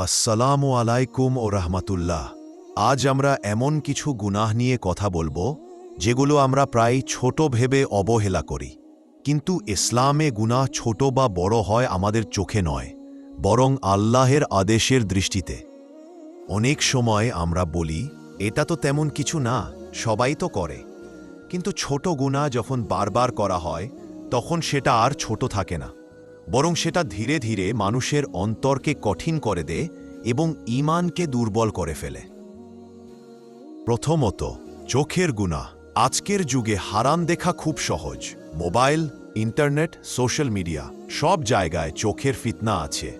আসসালামু আলাইকুম ও রাহমাতুল্লাহ। আজ আমরা এমন কিছু গুনাহ নিয়ে কথা বলবো যেগুলো আমরা প্রায় ছোট ভেবে অবহেলা করি, কিন্তু ইসলামে গুনাহ ছোট বা বড় হয় আমাদের চোখে নয়, বরং আল্লাহের আদেশের দৃষ্টিতে। অনেক সময় আমরা বলি, এটা তো তেমন কিছু না, সবাই তো করে। কিন্তু ছোট গুনাহ যখন বারবার করা হয় তখন সেটা আর ছোট থাকে না, বরং সেটা ধীরে ধীরে মানুষের অন্তরকে কঠিন করে দেয় এবং ঈমানকে দুর্বল করে ফেলে। প্রথমত, চোখের গুনাহ। আজকের যুগে হারাম দেখা খুব সহজ। মোবাইল, ইন্টারনেট, সোশ্যাল মিডিয়া, সব জায়গায় চোখের ফিতনা আছে।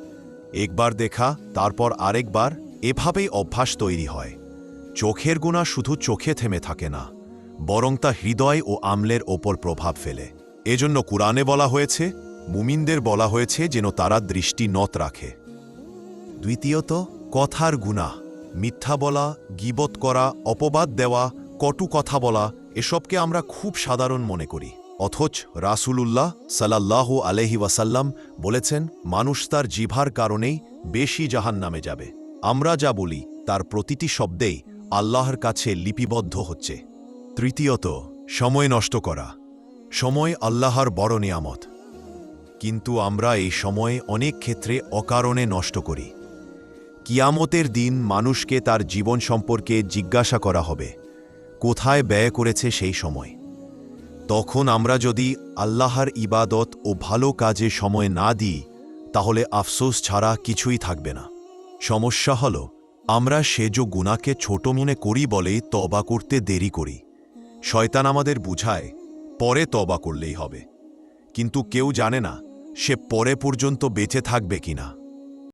একবার দেখা, তারপর আরেকবার, এভাবেই অভ্যাস তৈরি হয়। চোখের গুনাহ শুধু চোখে থেমে থাকে না, বরং তা হৃদয় ও আমলের ওপর প্রভাব ফেলে। এজন্য কুরআনে বলা হয়েছে, মুমিনদের বলা হয়েছে যেন তারা দৃষ্টি নত রাখে। দ্বিতীয়ত, কথার গুনাহ। মিথ্যা বলা, গীবত করা, অপবাদ দেওয়া, কটু কথা বলা, এসবকে আমরা খুব সাধারণ মনে করি। অথচ রাসূলুল্লাহ সাল্লাল্লাহু আলাইহি ওয়াসাল্লাম বলেছেন, মানুষ তার জিহ্বার কারণেই বেশি জাহান্নামে যাবে। আমরা যা বলি তার প্রতিটি শব্দেই আল্লাহর কাছে লিপিবদ্ধ হচ্ছে। তৃতীয়ত, সময় নষ্ট করা। সময় আল্লাহর বড় নিয়ামত, কিন্তু আমরা এই সময় অনেক ক্ষেত্রে অকারণে নষ্ট করি। কিয়ামতের দিন মানুষকে তার জীবন সম্পর্কে জিজ্ঞাসা করা হবে, কোথায় ব্যয় করেছে সেই সময়। তখন আমরা যদি আল্লাহর ইবাদত ও ভালো কাজে সময় না দিই, তাহলে আফসোস ছাড়া কিছুই থাকবে না। সমস্যা হল, আমরা সেজ গুনাহকে ছোট মনে করি বলেই তওবা করতে দেরি করি। শয়তান আমাদের বুঝায়, পরে তওবা করলেই হবে, কিন্তু কেউ জানে না সে পরে পর্যন্ত বেঁচে থাকবে কিনা।